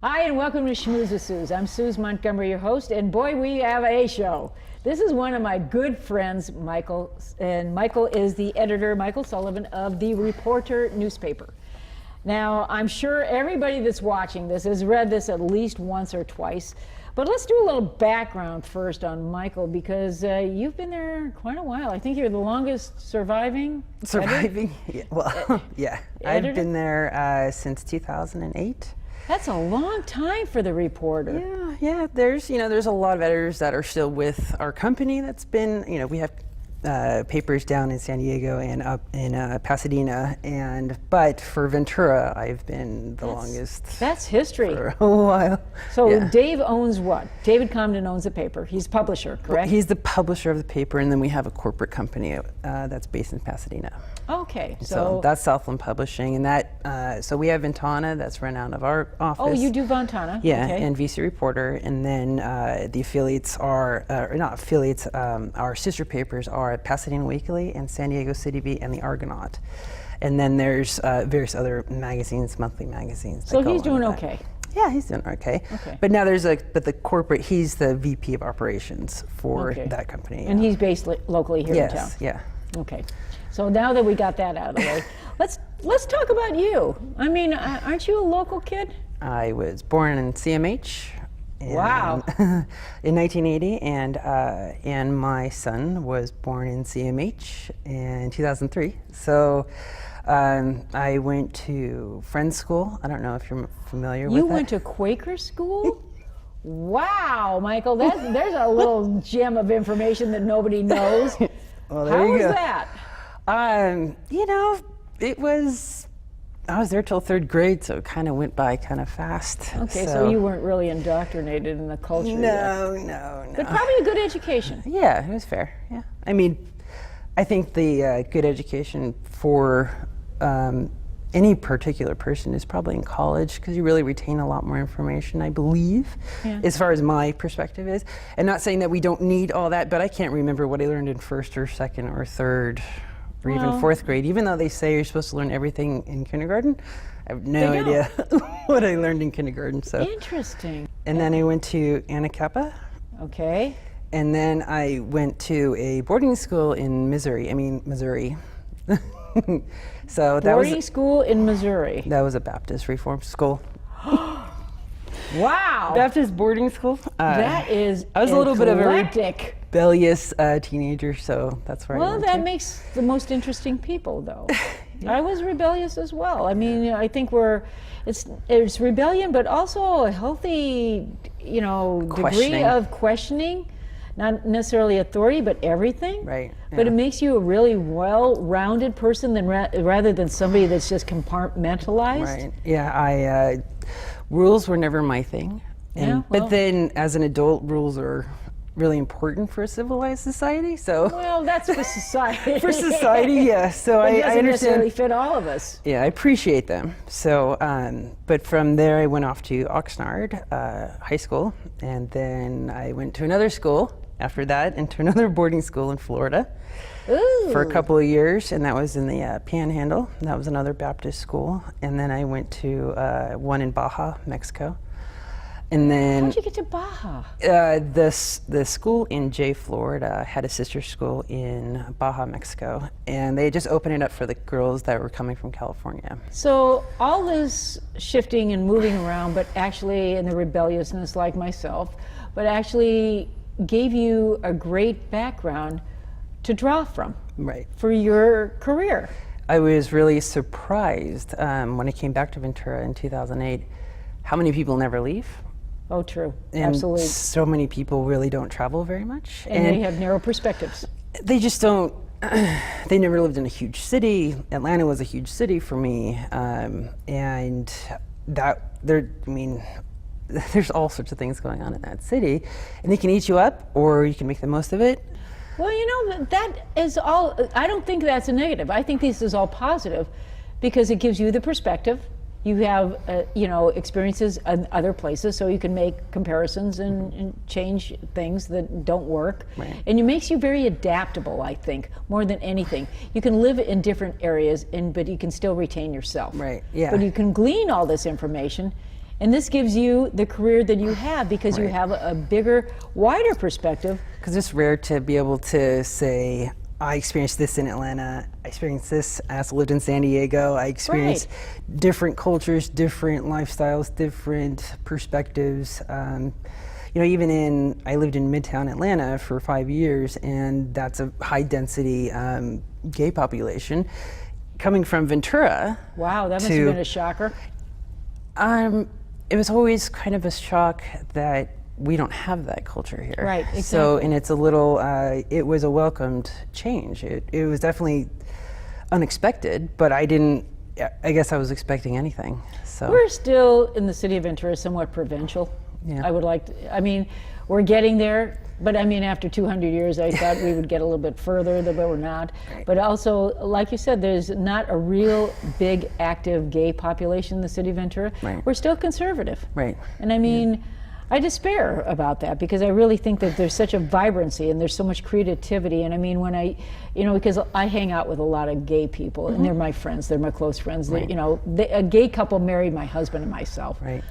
Hi, and welcome to Schmooze with Suze. I'm Suze Montgomery, your host, and boy, we have a show. This is one of my good friends, Michael, and Michael is the editor, Michael Sullivan, of the Reporter newspaper. Now, I'm sure everybody that's watching this has read this at least once or twice, but let's do a little background first on Michael, because you've been there quite a while. I think you're the longest surviving editor? Yeah, well, yeah. Editor? I've been there since 2008. That's a long time for the Reporter. Yeah. There's a lot of editors that are still with our company. That's been, we have papers down in San Diego and up in Pasadena, but for Ventura, I've been the longest. That's history. For a while. So yeah. Dave owns what? David Comden owns the paper. He's publisher, correct? Well, he's the publisher of the paper, and then we have a corporate company that's based in Pasadena. Okay, So that's Southland Publishing, and that so we have Ventana that's run out of our office. Oh, you do Ventana? Yeah, okay. and Wieser Reporter, and then the affiliates are, or not affiliates, our sister papers are Pasadena Weekly and San Diego City Beat and the Argonaut. And then there's various other magazines, monthly magazines. So he's doing okay. Yeah, he's doing okay. But now there's but the corporate, he's the VP of operations for that company. And he's based locally here in town? Yes, yeah. Okay. So now that we got that out of the way, let's talk about you. I mean, aren't you a local kid? I was born in CMH. Wow. In 1980, and my son was born in CMH in 2003. So I went to Friends School. I don't know if you're familiar with that. You went to Quaker school? Wow, Michael, there's a little gem of information that nobody knows. Well, there How you was go. that? I was there till third grade, so it kind of went by kind of fast. Okay, so you weren't really indoctrinated in the culture yet. No. But probably a good education. Yeah, it was fair, yeah. I mean, I think the good education for any particular person is probably in college, because you really retain a lot more information, I believe, as far as my perspective is. And not saying that we don't need all that, but I can't remember what I learned in first or second or third or even fourth grade, even though they say you're supposed to learn everything in kindergarten. I have no idea what I learned in kindergarten. So interesting. And then I went to Anacapa. Okay. And then I went to a boarding school in Missouri. So that boarding school in Missouri. That was a Baptist Reformed school. Wow. Baptist boarding school. That is I was a little bit of a rebellious teenager, so that's where I went that to. makes the most interesting people, though. I was rebellious as well. I mean, I think it's rebellion, but also a healthy, degree of questioning. Not necessarily authority, but everything. Right. Yeah. But it makes you a really well-rounded person rather than somebody that's just compartmentalized. Right. Yeah. Rules were never my thing. But then, as an adult, rules are really important for a civilized society. So. Well, that's for society. For society, yes. So but I doesn't understand. necessarily fit all of us. Yeah, I appreciate them. So, but from there, I went off to Oxnard High School, and then I went to another school after that, and to another boarding school in Florida. Ooh. For a couple of years, and that was in the Panhandle. That was another Baptist school. And then I went to one in Baja, Mexico. And then How'd you get to Baja? the school in Jay, Florida had a sister school in Baja, Mexico, and they just opened it up for the girls that were coming from California. So all this shifting and moving around, but actually in the rebelliousness like myself, but actually gave you a great background to draw from Right. for your career. I was really surprised when I came back to Ventura in 2008, how many people never leave. Oh, true. And Absolutely. so many people really don't travel very much. And they have narrow perspectives. They just don't, they never lived in a huge city. Atlanta was a huge city for me. And there's all sorts of things going on in that city. And they can eat you up, or you can make the most of it. Well, you know, that is all, I don't think that's a negative. I think this is all positive because it gives you the perspective. You have, experiences in other places, so you can make comparisons and change things that don't work. Right. And it makes you very adaptable, I think, more than anything. You can live in different areas, but you can still retain yourself. Right, yeah. But you can glean all this information, and this gives you the career that you have because you Right. have a bigger, wider perspective. Because it's rare to be able to say, I experienced this in Atlanta, I experienced this, I also lived in San Diego, I experienced different cultures, different lifestyles, different perspectives. I lived in Midtown Atlanta for 5 years, and that's a high density gay population. Coming from Ventura. Wow, that must have been a shocker. It was always kind of a shock that we don't have that culture here. Right, exactly. So, and it's a little, it was a welcomed change. It was definitely unexpected, but I guess I was expecting anything, so. We're still in the city of Ventura, somewhat provincial. Yeah. We're getting there, but after 200 years, I thought we would get a little bit further, but we're not. Right. But also, like you said, there's not a real big active gay population in the city of Ventura. Right. We're still conservative. Right. And I despair about that because I really think that there's such a vibrancy and there's so much creativity. And because I hang out with a lot of gay people and they're my friends, they're my close friends. Right. A gay couple married my husband and myself. Right.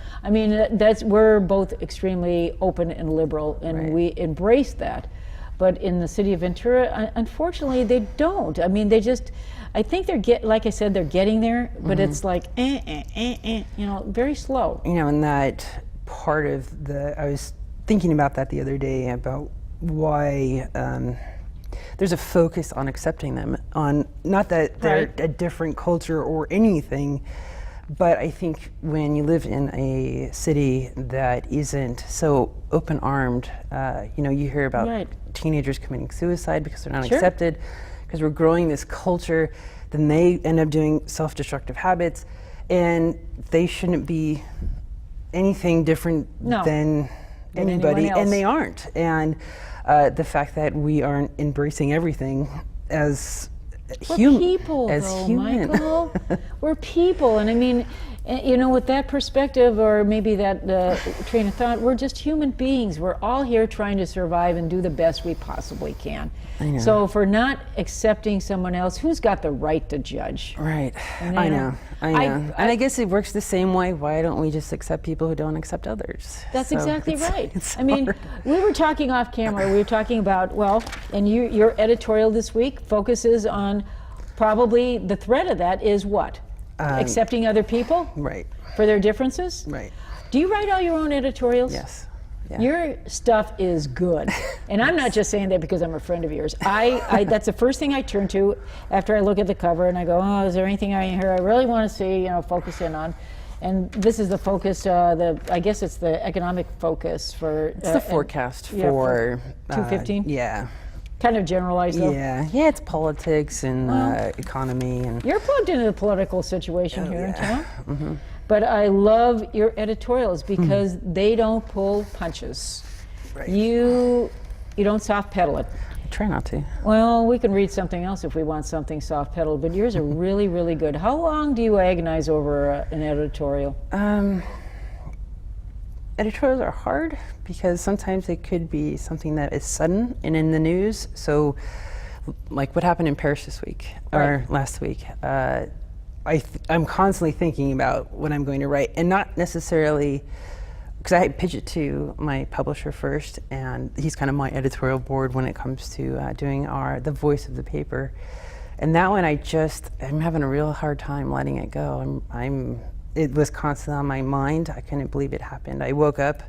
We're both extremely open and liberal and Right. we embrace that. But in the city of Ventura, unfortunately, they don't. I think like I said, they're getting there, but it's like, very slow. And that part of I was thinking about that the other day, about why there's a focus on accepting them, on not that they're Right. a different culture or anything, but I think when you live in a city that isn't so open-armed, you hear about Right. teenagers committing suicide because they're not Sure. accepted, because we're growing this culture, then they end up doing self-destructive habits, and they shouldn't be anything different No, than than anybody, anyone else. and they aren't. And the fact that we aren't embracing everything as We're human, people, as though, human. Michael. We're people, and with that perspective, or maybe that train of thought, we're just human beings. We're all here trying to survive and do the best we possibly can. I know. So if we're not accepting someone else, who's got the right to judge? Right. And I know. And I I guess it works the same way. Why don't we just accept people who don't accept others? That's So exactly it's- right. it's We were talking off camera. We were talking about, and your editorial this week focuses on probably the thread of that is what? Accepting other people Right. for their differences? Right. Do you write all your own editorials? Yes. Yeah. Your stuff is good. And I'm not just saying that because I'm a friend of yours. That's the first thing I turn to after I look at the cover and I go, is there anything in here I really want to see, focus in on? And this is the focus, I guess it's the economic focus for... It's the forecast yeah, for 215? Yeah. Kind of generalized though. Yeah. Yeah, it's politics and economy and... You're plugged into the political situation here in yeah. town. But I love your editorials because they don't pull punches. Right. You don't soft pedal it. I try not to. Well, we can read something else if we want something soft pedaled, but yours are really, really good. How long do you agonize over an editorial? Editorials are hard because sometimes it could be something that is sudden and in the news. So, like what happened in Paris this week or last week. I'm constantly thinking about what I'm going to write, and not necessarily because I pitched it to my publisher first, and he's kind of my editorial board when it comes to doing the voice of the paper. And that one, I'm having a real hard time letting it go. It was constantly on my mind. I couldn't believe it happened. I woke up,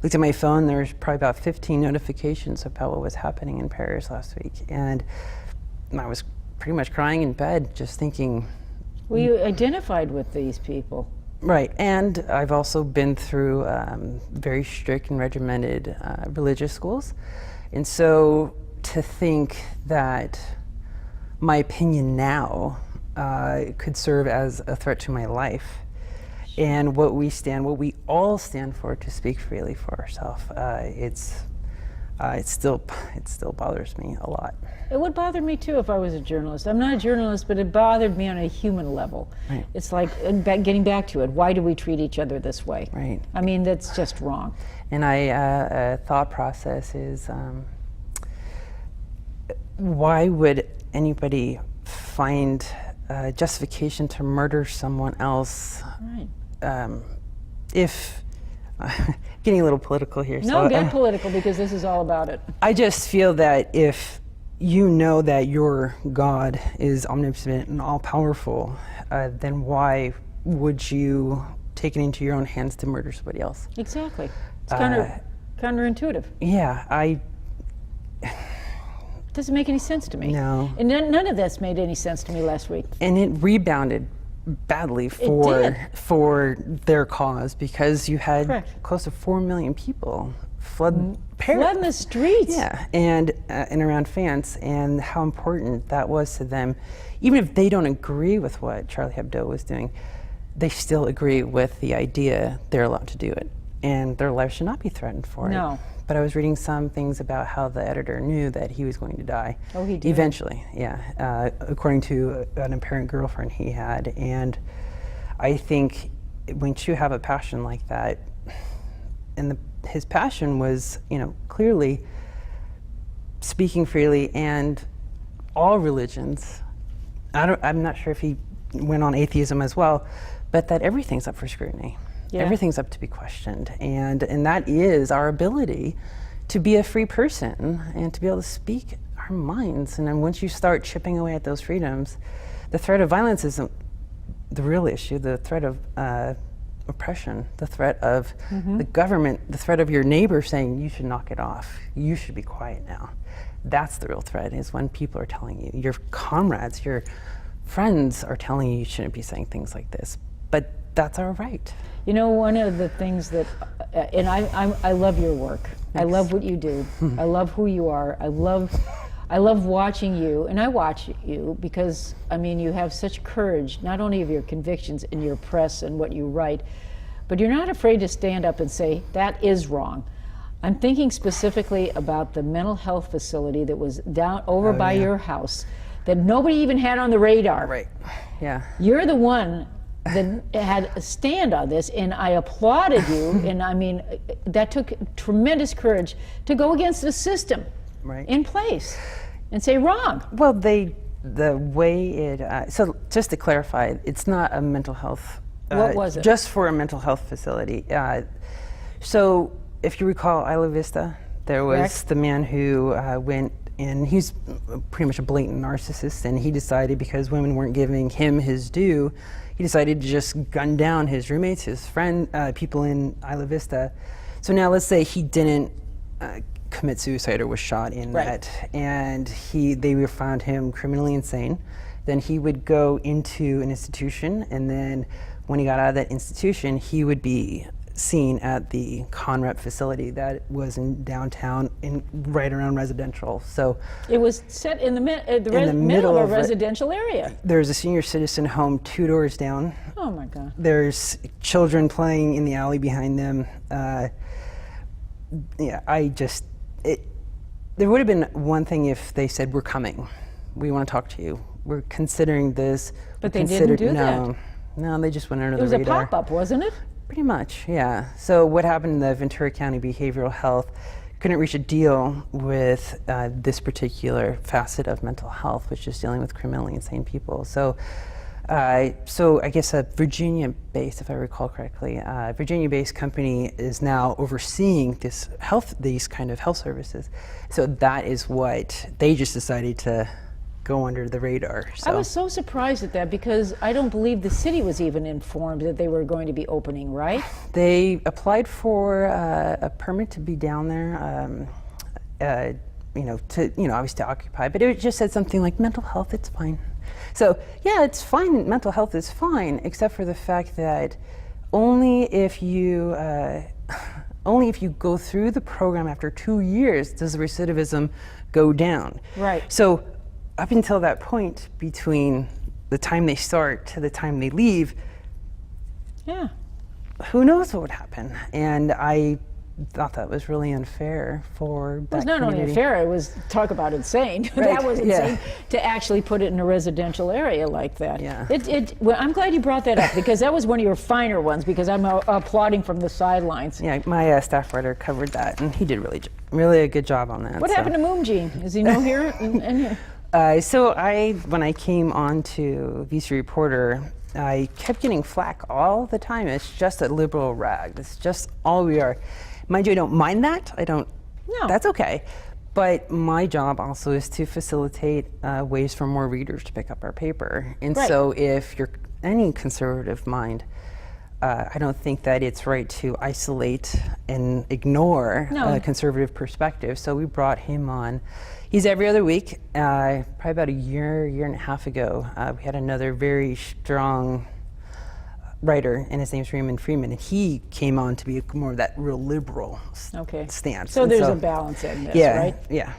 looked at my phone, there was probably about 15 notifications about what was happening in Paris last week. And I was pretty much crying in bed, just thinking. Well, you identified with these people. Right, and I've also been through very strict and regimented religious schools. And so to think that my opinion now could serve as a threat to my life, and what we all stand for, to speak freely for ourselves, it still bothers me a lot. It would bother me too if I was a journalist. I'm not a journalist, but it bothered me on a human level. Right. It's like, getting back to it, why do we treat each other this way? Right. I mean, that's just wrong. And a thought process is, why would anybody find justification to murder someone else? Right. If getting a little political here. No, so, get political, because this is all about it. I just feel that if you know that your God is omnipotent and all-powerful, then why would you take it into your own hands to murder somebody else? Exactly. It's counterintuitive. Yeah, Doesn't make any sense to me. No. And none of this made any sense to me last week. And it rebounded badly for their cause, because you had Correct. close to 4 million people flood Paris. Flood in the streets. Yeah, and around France, and how important that was to them. Even if they don't agree with what Charlie Hebdo was doing, they still agree with the idea they're allowed to do it, and their lives should not be threatened for it. No. But I was reading some things about how the editor knew that he was going to die. Oh, he did? Eventually, yeah, according to an apparent girlfriend he had. And I think when you have a passion like that, and his passion was, clearly speaking freely, and all religions. I'm not sure if he went on atheism as well, but that everything's up for scrutiny. Yeah. Everything's up to be questioned, and that is our ability to be a free person and to be able to speak our minds. And then once you start chipping away at those freedoms, the threat of violence isn't the real issue. The threat of oppression, the threat of the government, the threat of your neighbor saying you should knock it off, you should be quiet now. That's the real threat, is when people are telling you, your comrades, your friends are telling you shouldn't be saying things like this. But that's our right. One of the things that, and I love your work. Thanks. I love what you do. I love who you are. I love watching you, and I watch you because, you have such courage, not only of your convictions in your press and what you write, but you're not afraid to stand up and say, that is wrong. I'm thinking specifically about the mental health facility that was down over by your house that nobody even had on the radar. Right, yeah. You're the one that had a stand on this, and I applauded you. And that took tremendous courage to go against the system in place and say wrong. Well, the way it, so just to clarify, it's not a mental health. What was it? Just for a mental health facility. So if you recall Isla Vista, there was Correct. the man who went, and he's pretty much a blatant narcissist, and he decided, because women weren't giving him his due, he decided to just gun down his roommates, his friend, people in Isla Vista. So now let's say he didn't commit suicide or was shot in that, and they found him criminally insane. Then he would go into an institution, and then when he got out of that institution, he would be seen at the Conrep facility that was in downtown, right around residential. So it was set in the middle of a residential area. There's a senior citizen home 2 doors down. Oh my God. There's children playing in the alley behind them. There would have been one thing if they said, we're coming, we want to talk to you, we're considering this. But they didn't do that. No, they just went under the radar. It was a pop-up, wasn't it? Pretty much, yeah. So what happened in the Ventura County Behavioral Health couldn't reach a deal with this particular facet of mental health, which is dealing with criminally insane people. So So I guess a Virginia-based, if I recall correctly, Virginia-based company is now overseeing these kind of health services. So that is what they just decided to go under the radar. So. I was so surprised at that because I don't believe the city was even informed that they were going to be opening, right? They applied for a permit to be down there, obviously to occupy, but it just said something like mental health, it's fine. So yeah, it's fine, mental health is fine, except for the fact that only if you go through the program after 2 years does the recidivism go down. Right. So up until that point, between the time they start to the time they leave, yeah, who knows what would happen? And I thought that was really unfair for that It was not community. only unfair, it was, talk about insane. Right, That was insane, yeah. to actually put it in a residential area like that. Yeah. Well, I'm glad you brought that up because that was one of your finer ones because I'm applauding from the sidelines. Yeah, my staff writer covered that, and he did really a good job on that. What happened to Moomgene? Is he no here? So when I came on to Wieser Reporter, I kept getting flack all the time. It's just a liberal rag. It's just all we are. Mind you, I don't mind that. No. That's okay. But my job also is to facilitate ways for more readers to pick up our paper. And Right. so if you're any conservative mind, I don't think that it's right to isolate and ignore a conservative perspective. So we brought him on. He's every other week. Probably about a year and a half ago, we had another very strong writer, and his name's Raymond Freeman, and he came on to be more of that real liberal stance. So And there's a balance in this, yeah, right? Yeah.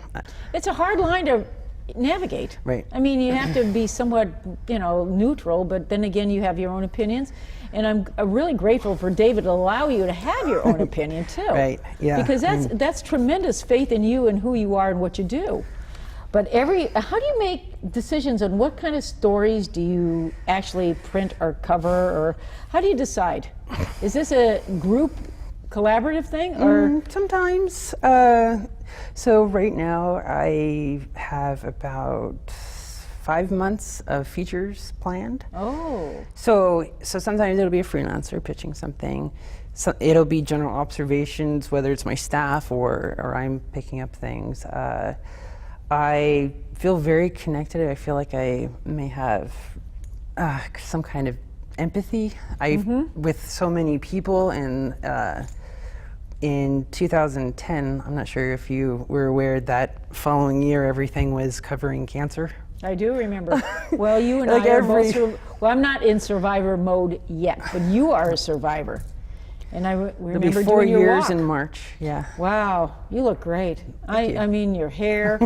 It's a hard line to navigate. Right. I mean, you have to be somewhat, neutral, but then again, you have your own opinions. And I'm really grateful for David to allow you to have your own opinion too. Right, yeah. Because that's tremendous faith in you and who you are and what you do. But how do you make decisions on what kind of stories do you actually print or cover, or how do you decide? Is this a group collaborative thing, or? Sometimes. So right now I have about 5 months of features planned. Oh. So sometimes it'll be a freelancer pitching something. So it'll be general observations, whether it's my staff or I'm picking up things. I feel very connected. I feel like I may have some kind of empathy with so many people. And in 2010, I'm not sure if you were aware that following year everything was covering cancer. I do remember. Well, you and Like I are both. Well, I'm not in survivor mode yet, but you are a survivor. And I remember It'll be 4 doing your years walk. in March. Yeah. Wow, you look great. you. I mean, your hair.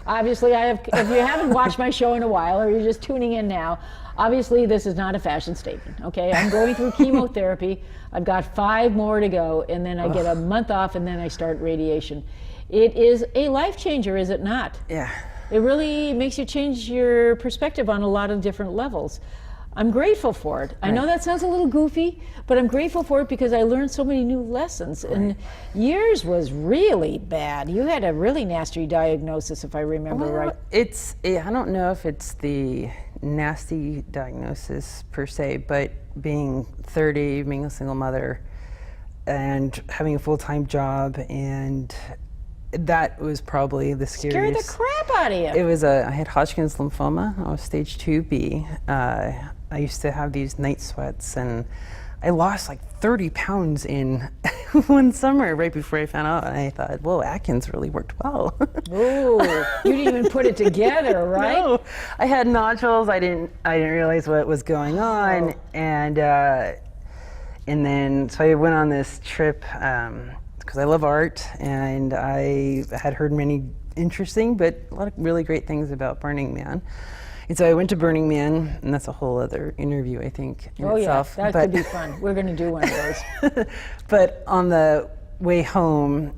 Obviously, if you haven't watched my show in a while, or you're just tuning in now, obviously this is not a fashion statement. Okay, I'm going through chemotherapy. I've got 5 more to go, and then I get a month off, and then I start radiation. It is a life changer, is it not? Yeah. It really makes you change your perspective on a lot of different levels. I'm grateful for it. I know that sounds a little goofy, but I'm grateful for it because I learned so many new lessons. And yours was really bad. You had a really nasty diagnosis, if I remember right. I don't know if it's the nasty diagnosis per se, but being 30, being a single mother, and having a full-time job, and that was probably the scariest. Scared the crap out of you. It was I had Hodgkin's lymphoma. I was stage 2B. I used to have these night sweats, and I lost like 30 pounds in one summer right before I found out. And I thought, whoa, Atkins really worked well. Ooh, you didn't even put it together, right? No, I had nodules. I didn't realize what was going on, and then so I went on this trip because I love art, and I had heard many interesting but a lot of really great things about Burning Man. And so I went to Burning Man, and that's a whole other interview, I think, in itself. Yeah, that could be fun. We're going to do one of those. But on the way home,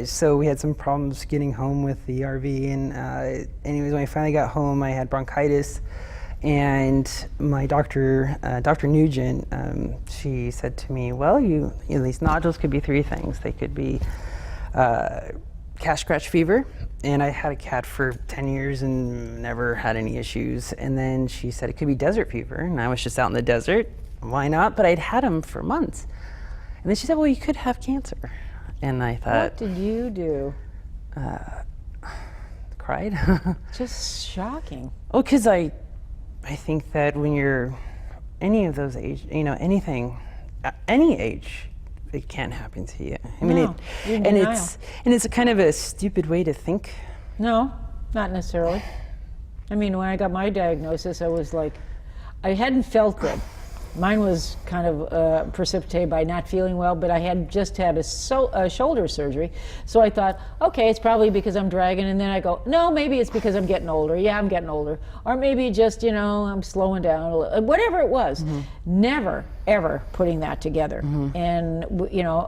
so we had some problems getting home with the RV, and anyways, when I finally got home, I had bronchitis, and my doctor, Dr. Nugent, she said to me, well, these nodules could be 3 things. They could be cat scratch fever, and I had a cat for 10 years and never had any issues. And then she said it could be desert fever, and I was just out in the desert. Why not? But I'd had him for months. And then she said, well, you could have cancer. And I thought, What did you do? cried. Just shocking. Oh, because I think that when you're any of those age, anything, any age, it can happen to you. I mean, No, you're in denial. it's a kind of a stupid way to think. No, not necessarily. I mean, when I got my diagnosis, I was like, I hadn't felt good. Mine was kind of precipitated by not feeling well, but I had just had a shoulder surgery. So I thought, okay, it's probably because I'm dragging. And then I go, no, maybe it's because I'm getting older. Yeah, I'm getting older. Or maybe just, I'm slowing down a little. Whatever it was. Never, ever putting that together. And,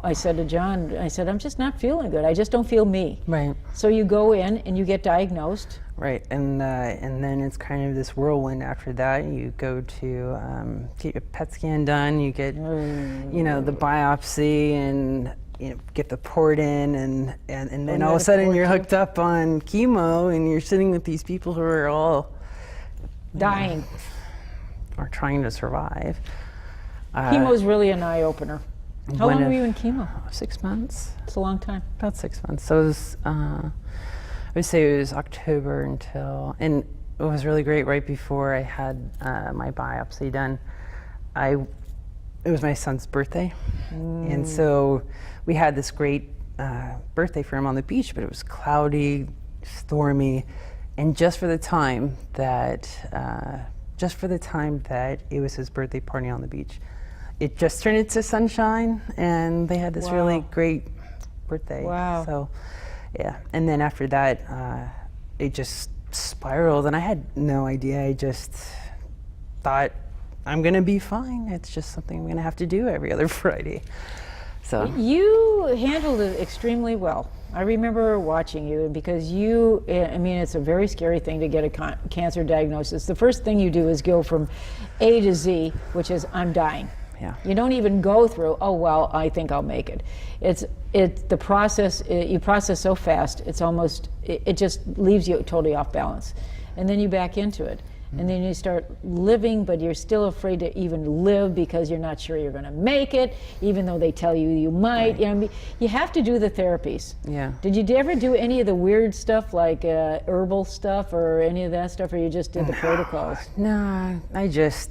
I said to John, I'm just not feeling good. I just don't feel me. Right. So you go in and you get diagnosed. Right, and then it's kind of this whirlwind after that. You go to get your PET scan done, you get, the biopsy, and get the port in, and then all of a sudden you're hooked up on chemo, and you're sitting with these people who are all Dying. Or trying to survive. Chemo's really an eye opener. How long were you in chemo? 6 months. It's a long time. About 6 months. So it was, I would say it was October until, and it was really great right before I had my biopsy done. It was my son's birthday. And so we had this great birthday for him on the beach, but it was cloudy, stormy, and just for the time that it was his birthday party on the beach, it just turned into sunshine, and they had this really great birthday. Wow. So, yeah. And then after that, it just spiraled, and I had no idea. I just thought, I'm going to be fine. It's just something I'm going to have to do every other Friday. So you handled it extremely well. I remember watching you because it's a very scary thing to get a cancer diagnosis. The first thing you do is go from A to Z, which is I'm dying. Yeah. You don't even go through, oh, well, I think I'll make it. It's the process, you process so fast, it just leaves you totally off balance. And then you back into it. And then you start living, but you're still afraid to even live because you're not sure you're going to make it, even though they tell you you might. Right. You have to do the therapies. Yeah. Did you ever do any of the weird stuff, like herbal stuff or any of that stuff, or you just did the protocols? No, I just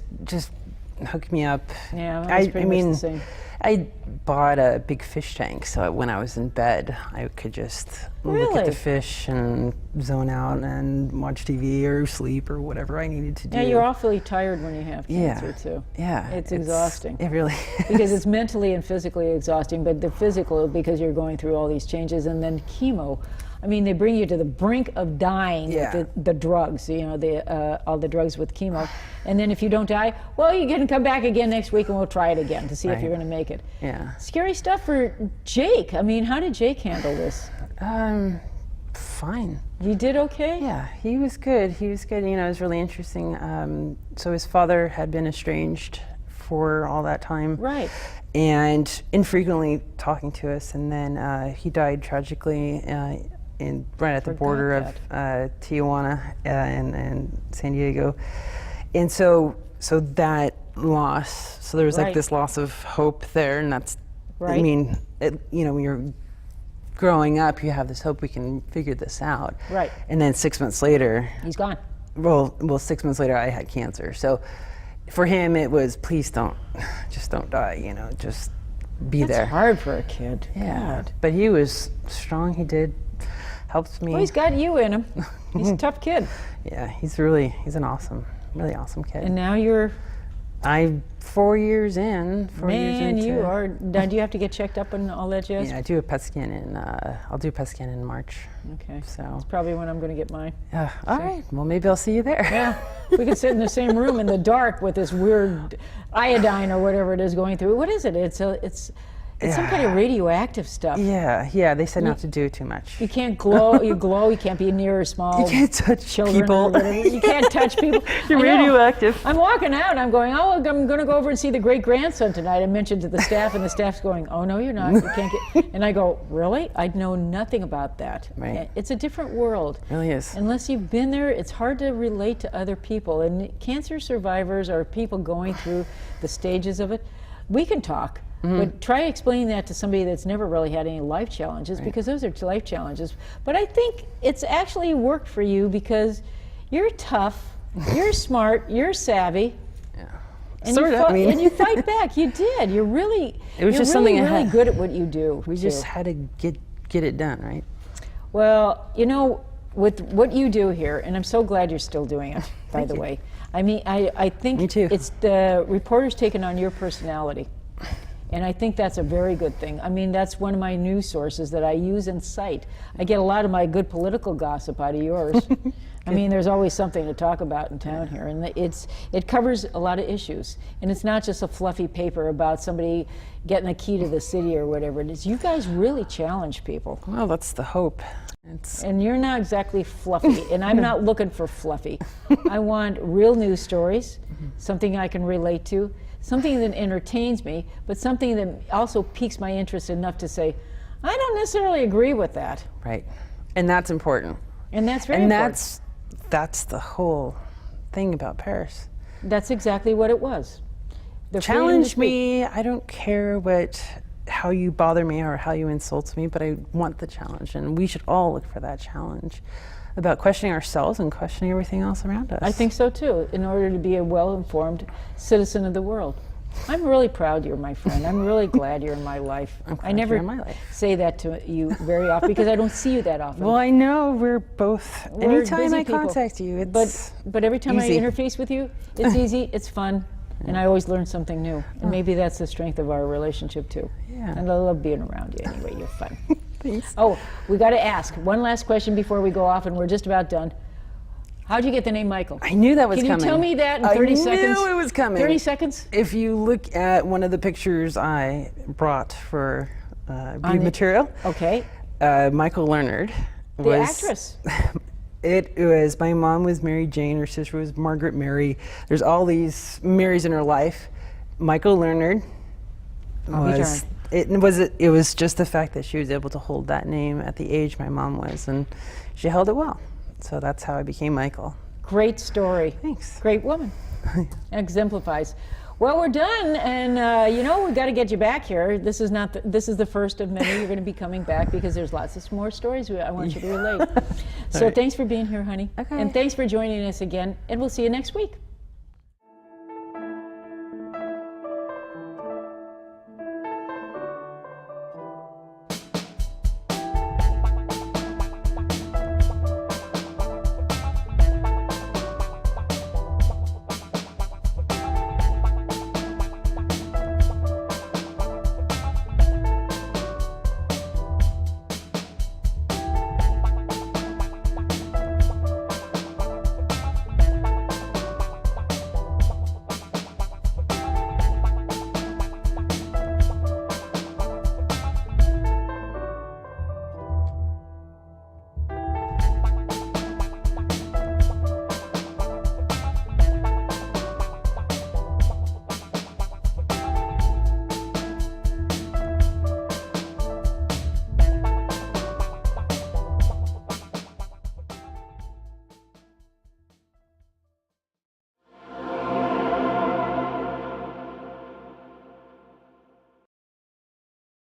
hooked me up. Yeah, that's pretty much the same. I bought a big fish tank, so when I was in bed, I could just look at the fish and zone out and watch TV or sleep or whatever I needed to do. Yeah, you're awfully tired when you have cancer too. Yeah, it's exhausting. It really is. Because it's mentally and physically exhausting, but the physical, because you're going through all these changes, and then chemo. I mean, they bring you to the brink of dying with the drugs, all the drugs with chemo. And then if you don't die, well, you can come back again next week and we'll try it again to see if you're going to make it. Yeah. Scary stuff for Jake. I mean, how did Jake handle this? Fine. You did okay? Yeah, he was good. It was really interesting. So his father had been estranged for all that time. Right. And infrequently talking to us. And then he died tragically right at the border of Tijuana and San Diego. And so that loss, so there was like this loss of hope there, and that's, I mean, when you're growing up, you have this hope we can figure this out. Right. And then 6 months later, he's gone. Well, 6 months later, I had cancer. So for him, it was, please don't die, just be there. That's hard for a kid. Yeah. God. But he was strong. He helped me. Well, he's got you in him. He's a tough kid. Yeah, he's an awesome, really awesome kid. And now I'm 4 years in. You are. Now, do you have to get checked up and all that jazz? Yeah, I do a PET scan I'll do a PET scan in March. Okay. So that's probably when I'm going to get mine. All right. Well, maybe I'll see you there. Yeah. We could sit in the same room in the dark with this weird iodine or whatever it is going through. What is it? It's some kind of radioactive stuff. Yeah, they said not to do too much. You can't glow. You glow. You can't be near small. You can't touch children people. Or whatever. You can't touch people. You're radioactive. I'm walking out and I'm going, oh, I'm going to go over and see the great grandson tonight. I mentioned to the staff, and the staff's going, oh no, you're not. You can't get. And I go, really? I know nothing about that. Right. It's a different world. It really is. Unless you've been there, it's hard to relate to other people. And cancer survivors are people going through the stages of it. We can talk. But try explaining that to somebody that's never really had any life challenges, because those are life challenges. But I think it's actually worked for you because you're tough, you're smart, you're savvy. Yeah. And Sort of. and you fight back. You did. You're really. It was you're just really, something I really had. good at what you do. We just had to get it done, right? Well, you know, with what you do here, and I'm so glad you're still doing it. By the way, I mean, I think Me too. it's the reporter's taken on your personality. And I think that's a very good thing. I mean, that's one of my news sources that I use and cite. I get a lot of my good political gossip out of yours. I mean, there's always something to talk about in town here, and it covers a lot of issues. And it's not just a fluffy paper about somebody getting a key to the city or whatever it is. You guys really challenge people. Well, that's the hope. And you're not exactly fluffy, and I'm not looking for fluffy. I want real news stories, something I can relate to, something that entertains me, but something that also piques my interest enough to say, I don't necessarily agree with that. Right. And that's important. And that's very important. And that's the whole thing about Paris. That's exactly what it was. The freedom to Challenge speak. me. I don't care how you bother me or how you insult me, but I want the challenge. And we should all look for that challenge about questioning ourselves and questioning everything else around us. I think so too, in order to be a well-informed citizen of the world. I'm really proud you're my friend. I'm really glad you're in my life. I never you're in my life. say that to you very often because I don't see you that often. Well, I know we're both. We're Anytime busy I people. contact you, it's But every time easy. I interface with you, it's easy, it's fun, and I always learn something new. And maybe that's the strength of our relationship too. Yeah. And I love being around you anyway. You're fun. Thanks. Oh, we got to ask one last question before we go off, and we're just about done. How'd you get the name Michael? I knew that was Can coming. you tell me that in 30 seconds? I knew it was coming. 30 seconds? If you look at one of the pictures I brought for On Beauty the- Material, Okay. Michael Leonard The was actress. It was, my mom was Mary Jane, her sister was Margaret Mary. There's all these Marys in her life. Michael Leonard was, it was just the fact that she was able to hold that name at the age my mom was, and she held it well. So that's how I became Michael. Great story. Thanks. Great woman. Exemplifies. Well, we're done, and you know, we've got to get you back here. This is not. This is the first of many. You're going to be coming back because there's lots of more stories I want you to relate. So right. thanks for being here, honey. Okay. And thanks for joining us again, and we'll see you next week.